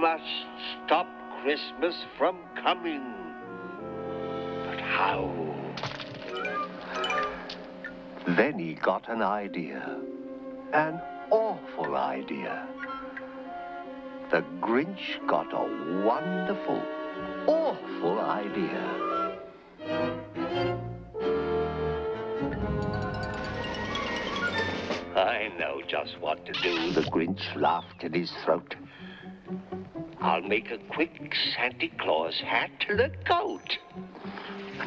must stop Christmas from coming. But how? Then he got an idea. An awful idea. The Grinch got a wonderful, awful idea. I know just what to do. The Grinch laughed in his throat. I'll make a quick Santa Claus hat and a coat.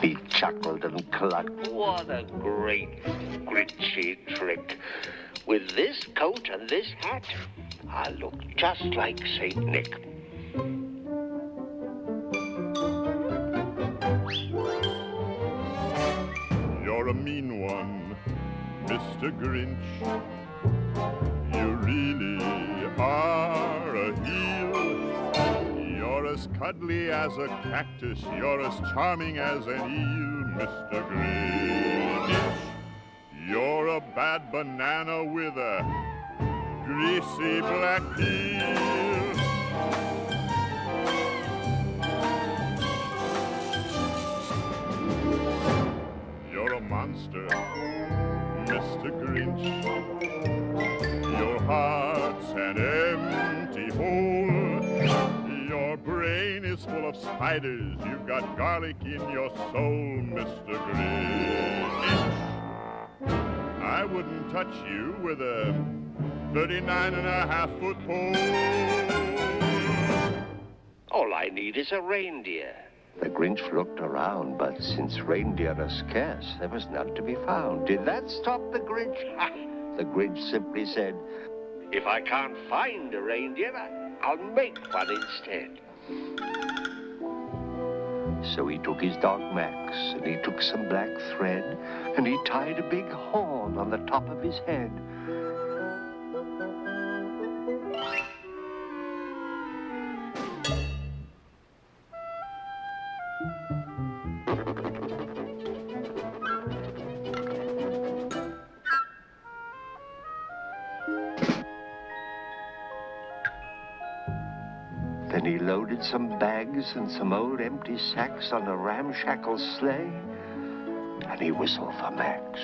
He chuckled and clucked. What a great Grinchy trick. With this coat and this hat, I'll look just like Saint Nick. You're a mean one, Mr. Grinch. You really are a heel. You're as cuddly as a cactus. You're as charming as an eel, Mr. Grinch. You're a bad banana with a greasy black peel. You're a monster, Mr. Grinch. Your heart's an empty hole. Your brain is full of spiders. You've got garlic in your soul, Mr. Grinch. I wouldn't touch you with a 39.5-foot pole. All I need is a reindeer. The Grinch looked around, but since reindeer are scarce, there was none to be found. Did that stop the Grinch? The Grinch simply said, if I can't find a reindeer, I'll make one instead. So he took his dog Max, and he took some black thread, and he tied a big horn on the top of his head. Then he loaded some bags and some old empty sacks on a ramshackle sleigh, and he whistled for Max.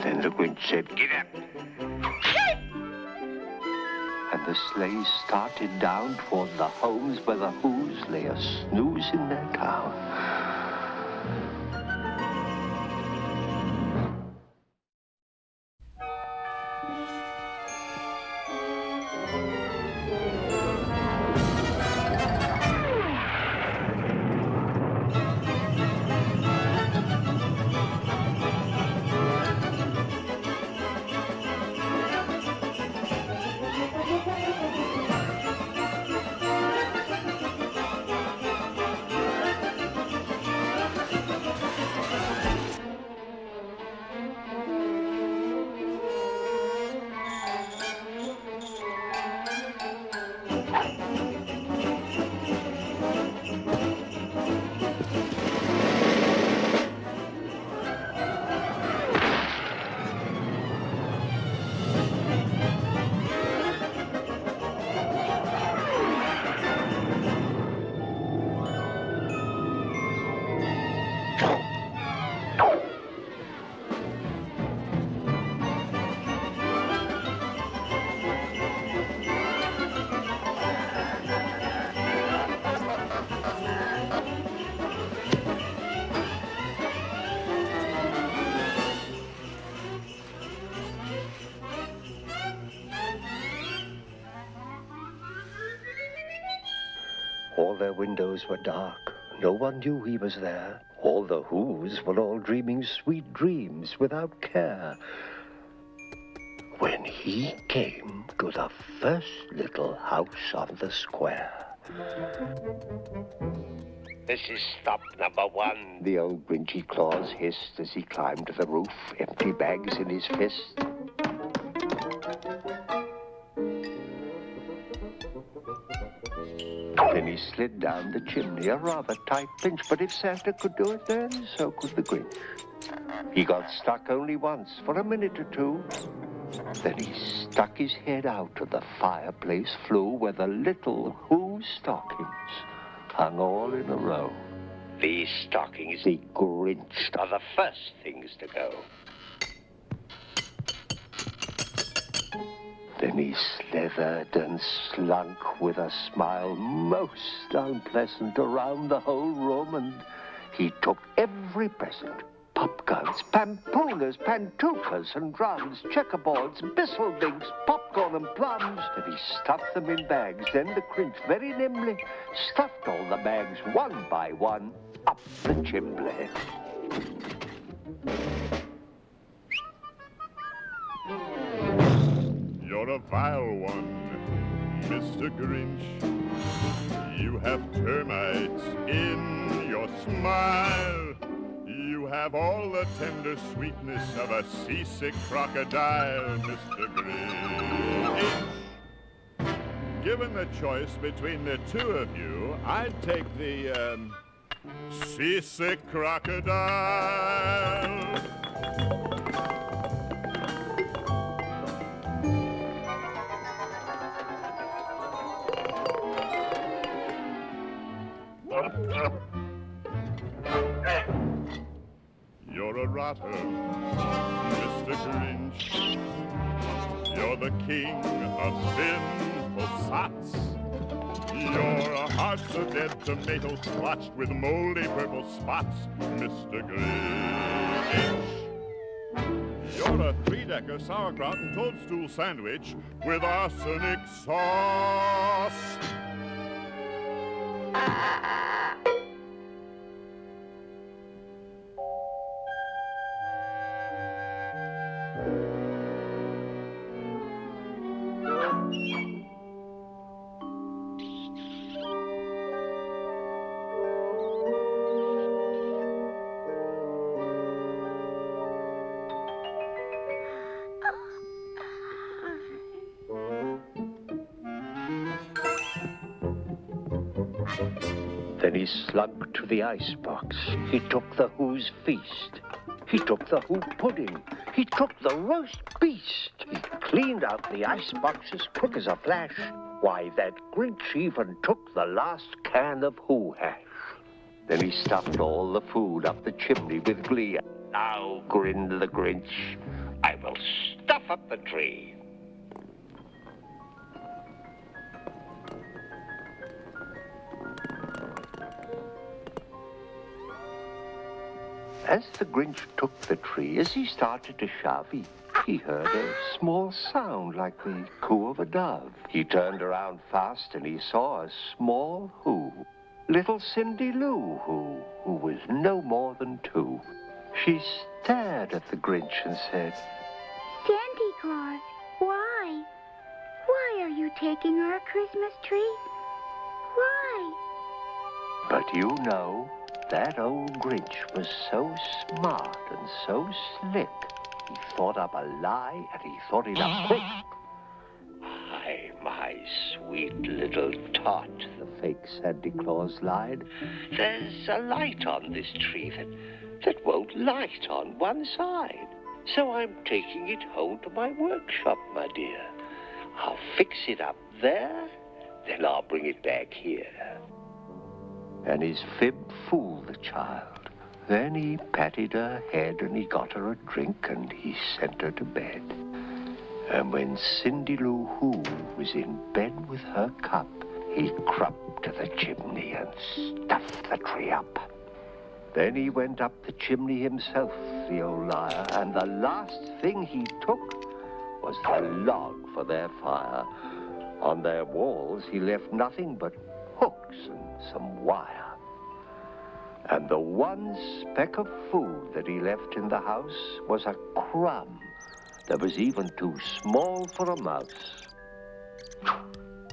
Then the Grinch said, get up! And the sleigh started down toward the homes where the Who's lay a snooze in their town. All their windows were dark. No one knew he was there. All the Who's were all dreaming sweet dreams without care. When he came to the first little house on the square. This is stop number 1. The old Grinchy Claus hissed as he climbed to the roof, empty bags in his fist. Then he slid down the chimney, a rather tight pinch, but if Santa could do it then, so could the Grinch. He got stuck only once, for a minute or two. Then he stuck his head out of the fireplace flue where the little Who stockings hung all in a row. These stockings he Grinched are the first things to go. Then he slithered and slunk with a smile most unpleasant around the whole room, and he took every present. Popguns, pampoonas, pantookas and drums, checkerboards, bistlebinks, popcorn and plums. And he stuffed them in bags. Then the Grinch very nimbly stuffed all the bags one by one up the chimney. You're a vile one, Mr. Grinch. You have termites in your smile. You have all the tender sweetness of a seasick crocodile, Mr. Grinch. Given the choice between the two of you, I'd take the, seasick crocodile. You're a rotter, Mr. Grinch. You're the king of sinful sots. Your heart's a dead tomato splotched with moldy purple spots, Mr. Grinch. You're a 3-decker sauerkraut and toadstool sandwich with arsenic sauce. Then he slunk to the icebox. He took the Who's feast. He took the Who pudding. He took the roast beast. He cleaned out the icebox as quick as a flash. Why, that Grinch even took the last can of Who hash. Then he stuffed all the food up the chimney with glee. Now, grinned the Grinch, I will stuff up the tree. As the Grinch took the tree, as he started to shove, he heard a small sound like the coo of a dove. He turned around fast and he saw a small Who, little Cindy Lou who was no more than 2. She stared at the Grinch and said, Santa Claus, why? Why are you taking our Christmas tree? Why? But you know, that old Grinch was so smart and so slick. He thought up a lie, and he thought it up quick. Hi, my sweet little tot, the fake Santa Claus lied. There's a light on this tree that won't light on one side. So I'm taking it home to my workshop, my dear. I'll fix it up there, then I'll bring it back here. And his fib fooled the child. Then he patted her head and he got her a drink and he sent her to bed. And when Cindy Lou Who was in bed with her cup, he crept to the chimney and stuffed the tree up. Then he went up the chimney himself, the old liar, and the last thing he took was the log for their fire. On their walls he left nothing but hooks and some wire. And the one speck of food that he left in the house was a crumb that was even too small for a mouse.